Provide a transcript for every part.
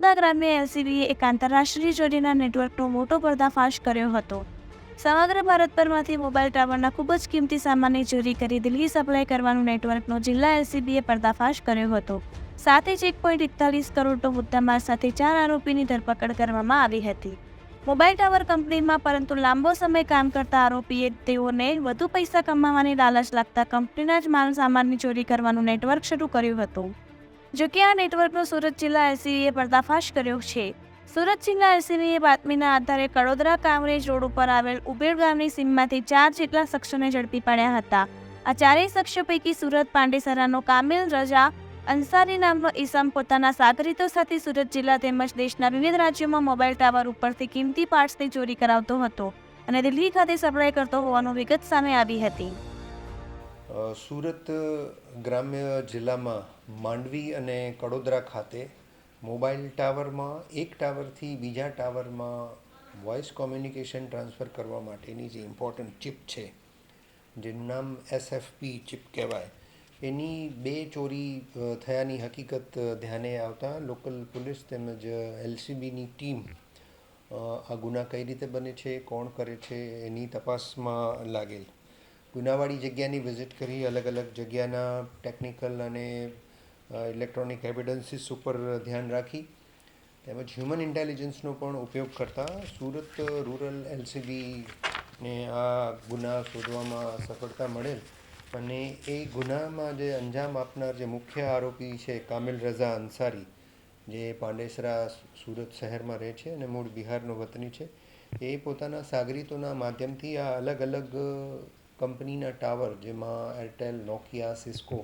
સુરતના ગ્રામ્ય એલસીબીએ એક આંતરરાષ્ટ્રીય ચોરીના નેટવર્કનો મોટો પર્દાફાશ કર્યો હતો. સમગ્ર ભારતભરમાંથી મોબાઈલ ટાવરના ખૂબ જ કિંમતી સામાનની ચોરી કરી દિલ્હી સપ્લાય કરવાનું નેટવર્કનો જિલ્લા એલસીબીએ પર્દાફાશ કર્યો હતો. સાથે જ 1.41 કરોડનો મુદ્દામાલ સાથે 4 આરોપીની ધરપકડ કરવામાં આવી હતી. મોબાઈલ ટાવર કંપનીમાં પરંતુ લાંબો સમય કામ કરતા આરોપીએ તેઓને વધુ પૈસા કમાવાની લાલચ લાગતા કંપનીના જ માલ સામાનની ચોરી કરવાનું નેટવર્ક શરૂ કર્યું હતું. જોકે આ નેટવર્કનો સુરત જિલ્લા એલસીબીએ પર્દાફાશ કર્યો છે. સુરત જિલ્લા એલસીબીએ બાતમીના આધારે કડોદરા કામરેજ રોડ ઉપર આવેલ ઉબેડ ગામની સીમમાંથી 4 જેટલા શખ્સોને ઝડપી પાડ્યા હતા. આ ચારેય શખ્સો પૈકી સુરત પાંડેસરાનો કામિલ રજા અંસારી નામનો ઈસમ પોતાના સાગરીતો સાથે સુરત જિલ્લા તેમજ દેશના વિવિધ રાજ્યોમાં મોબાઈલ ટાવર ઉપરથી કિંમતી પાર્ટ્સની ચોરી કરાવતો હતો અને દિલ્હી ખાતે સપ્લાય કરતો હોવાનું વિગત સામે આવી હતી. સુરત ગ્રામ્ય જિલ્લામાં માંડવી અને કડોદરા ખાતે મોબાઈલ ટાવરમાં એક ટાવરથી બીજા ટાવરમાં વોઇસ કોમ્યુનિકેશન ટ્રાન્સફર કરવા માટેની જે ઇમ્પોર્ટન્ટ ચિપ છે, જેનું નામ એસએફપી ચિપ કહેવાય, એની 2 ચોરી થયાની હકીકત ધ્યાને આવતા લોકલ પોલીસ તેમજ એલસીબીની ટીમ આ ગુના કઈ રીતે બને છે, કોણ કરે છે, એની તપાસમાં લાગેલ. ગુનાવાળી જગ્યાની વિઝિટ કરી અલગ અલગ જગ્યાના ટેકનિકલ અને ઇલેક્ટ્રોનિક એવિડન્સીસ ઉપર ધ્યાન રાખી તેમજ હ્યુમન ઇન્ટેલિજન્સનો પણ ઉપયોગ કરતા સુરત રૂરલ એલસીબીને આ ગુના શોધવામાં સફળતા મળેલ અને એ ગુનામાં જે અંજામ આપનાર જે મુખ્ય આરોપી છે કામિલ રઝા અંસારી, જે પાંડેસરા સુરત શહેરમાં રહે છે અને મૂળ બિહારનો વતની છે, એ પોતાના સાગરીતોના માધ્યમથી આ અલગ અલગ કંપનીના ટાવર, જેમાં એરટેલ, નોકિયા, સિસ્કો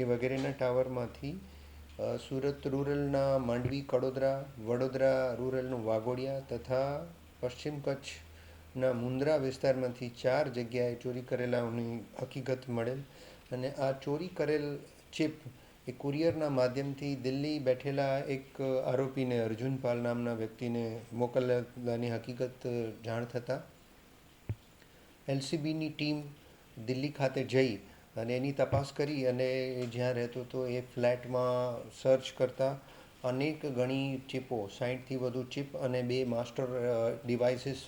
એ વગેરેના ટાવરમાંથી સુરત રૂરલના માંડવી, કડોદરા, વડોદરા રૂરલનું વાઘોડિયા તથા પશ્ચિમ કચ્છના મુન્દ્રા વિસ્તારમાંથી 4 જગ્યાએ ચોરી કરેલાની હકીકત મળેલ અને આ ચોરી કરેલ ચિપ એ કુરિયરના માધ્યમથી દિલ્હી બેઠેલા એક આરોપીને અર્જુન પાલ નામના વ્યક્તિને મોકલવાની હકીકત જાણ થતાં એલસીબીની ટીમ દિલ્હી ખાતે જઈ અને એની તપાસ કરી અને જ્યાં રહેતો હતો એ ફ્લેટમાં સર્ચ કરતાં અનેક ગણી ચિપો, 60થી વધુ ચિપ અને 2 માસ્ટર ડિવાઇસીસ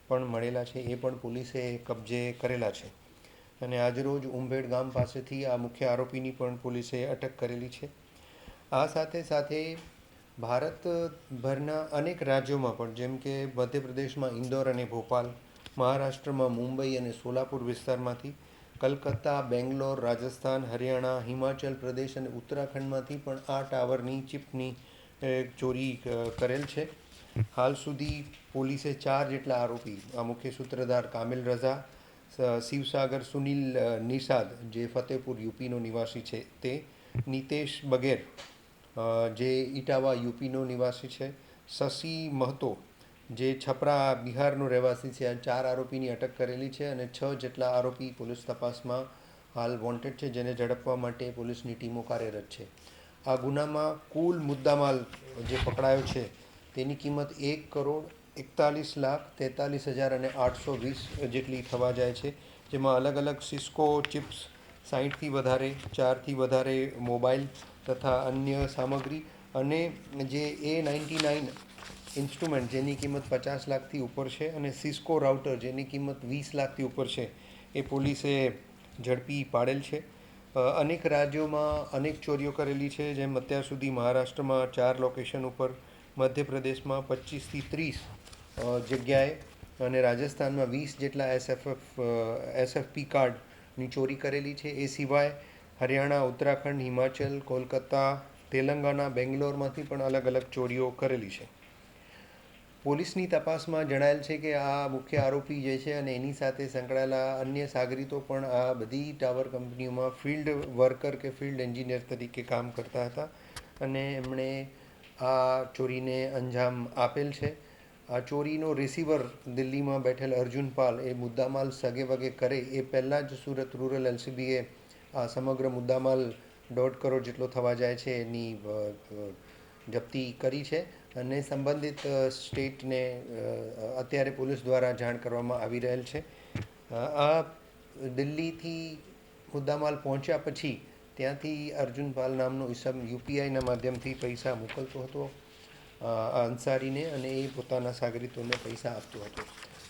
પણ મળેલા છે. એ પણ પોલીસે કબજે કરેલા છે અને આજરોજ ઉંભેડ ગામ પાસેથી આ મુખ્ય આરોપીની પણ પોલીસે અટક કરેલી છે. આ સાથે સાથે ભારતભરના અનેક રાજ્યોમાં પણ, જેમ કે મધ્યપ્રદેશમાં ઇન્દોર અને ભોપાલ, મહારાષ્ટ્રમાં મુંબઈ અને સોલાપુર વિસ્તારમાંથી, કલકત્તા, બેંગ્લોર, રાજસ્થાન, હરિયાણા, હિમાચલ પ્રદેશ અને ઉત્તરાખંડમાંથી પણ આ ટાવરની ચિપની ચોરી કરેલ છે. હાલ સુધી પોલીસે 4 જેટલા આરોપી, આ મુખ્ય સૂત્રધાર કામિલ રઝા, શિવસાગર સુનિલ નિષાદ, જે ફતેહપુર યુપીનો નિવાસી છે, તે નિતેશ બગેર, જે ઇટાવા યુપીનો નિવાસી છે, શશી મહતો, જે છપરા બિહારનો રહેવાસી છે, આ 4 આરોપીની અટક કરેલી છે અને 6 જેટલા આરોપી પોલીસ તપાસમાં હાલ વોન્ટેડ છે, જેને ઝડપવા માટે પોલીસની ટીમો કાર્યરત છે. આ ગુનામાં કુલ મુદ્દામાલ જે પકડાયો છે તેની કિંમત 1,41,43,820 જેટલી થવા જાય છે, જેમાં અલગ અલગ સિસ્કો ચિપ્સ, 60થી વધારે, 4થી વધારે મોબાઈલ તથા અન્ય સામગ્રી અને જે A99 ઇન્સ્ટ્રુમેન્ટ, જેની કિંમત 50 લાખથી ઉપર છે, અને સિસ્કો રાઉટર, જેની કિંમત 20 લાખથી ઉપર છે, એ પોલીસે ઝડપી પાડેલ છે. અનેક રાજ્યોમાં અનેક ચોરીઓ કરેલી છે, જેમ અત્યાર સુધી મહારાષ્ટ્રમાં 4 લોકેશન ઉપર, મધ્યપ્રદેશમાં 25થી 30 જગ્યાએ અને રાજસ્થાનમાં 20 જેટલા એસએફપી કાર્ડની ચોરી કરેલી છે. એ સિવાય હરિયાણા, ઉત્તરાખંડ, હિમાચલ, કોલકાતા, તેલંગાણા, બેંગ્લોરમાંથી પણ અલગ અલગ ચોરીઓ કરેલી છે. પોલીસની તપાસમાં જણાયેલ છે કે આ મુખ્ય આરોપી જે છે અને એની સાથે સંકળાયેલા અન્ય સાગરીતો પણ આ બધી ટાવર કંપનીઓમાં ફિલ્ડ વર્કર કે ફિલ્ડ એન્જિનિયર તરીકે કામ કરતા હતા અને એમણે આ ચોરીને અંજામ આપેલ છે. આ ચોરીનો રિસીવર દિલ્હીમાં બેઠેલ અર્જુન પાલ એ મુદ્દામાલ સગે વગે કરે એ પહેલાં જ સુરત રૂરલ એલસીબીએ આ સમગ્ર મુદ્દામાલ 1.5 કરોડ જેટલો થવા જાય છે એની જપ્તી કરી છે અને સંબંધિત સ્ટેટને અત્યારે પોલીસ દ્વારા જાણ કરવામાં આવી રહેલ છે. આ દિલ્હીથી મુદ્દામાલ પહોંચ્યા પછી ત્યાંથી અર્જુન પાલ નામનો ઈસમ યુપીઆઈના માધ્યમથી પૈસા મોકલતો હતો આ અંસારીને અને એ પોતાના સાગરીતોને પૈસા આપતો હતો.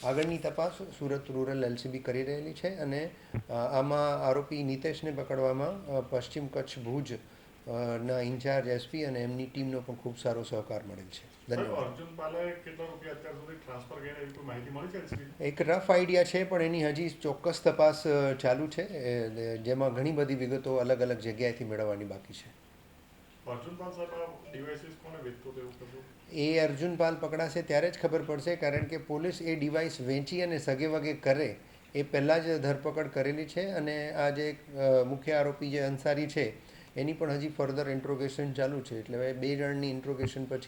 આગળની તપાસ સુરત રૂરલ એલસીબી કરી રહેલી છે અને આમાં આરોપી નિતેશને પકડવામાં પશ્ચિમ કચ્છ ભુજ ના ઇન્ચાર્જ એસપી અને એમની ટીમનો પણ ખૂબ સારો સહકાર મળેલ છે. ધન્યવાદ. અર્જુન પાલે કેટલા રૂપિયા અત્યાર સુધી ટ્રાન્સફર કર્યા એવી કોઈ માહિતી મળી છે એલસીબી? એક રફ આઈડિયા છે પણ એની હજી ચોક્કસ તપાસ ચાલુ છે, જેમાં ઘણી બધી વિગતો અલગ અલગ જગ્યાએથી મેળવવાની બાકી છે. અર્જુન પાલ સાહેબ આ ડિવાઇસીસ કોને વેચતો હતો એવું કશું? એ અર્જુન પાલ પકડાશે ત્યારે જ ખબર પડશે, કારણ કે પોલીસ એ ડિવાઇસ વેચી અને સગે વગે કરે એ પહેલાં જ ધરપકડ કરેલી છે અને આ જે મુખ્ય આરોપી જે અંસારી છે એની પણ હજી ફર્ધર ઇન્ટ્રોગેશન ચાલુ છે. એટલે હવે 2 જણની ઇન્ટ્રોગેશન પછી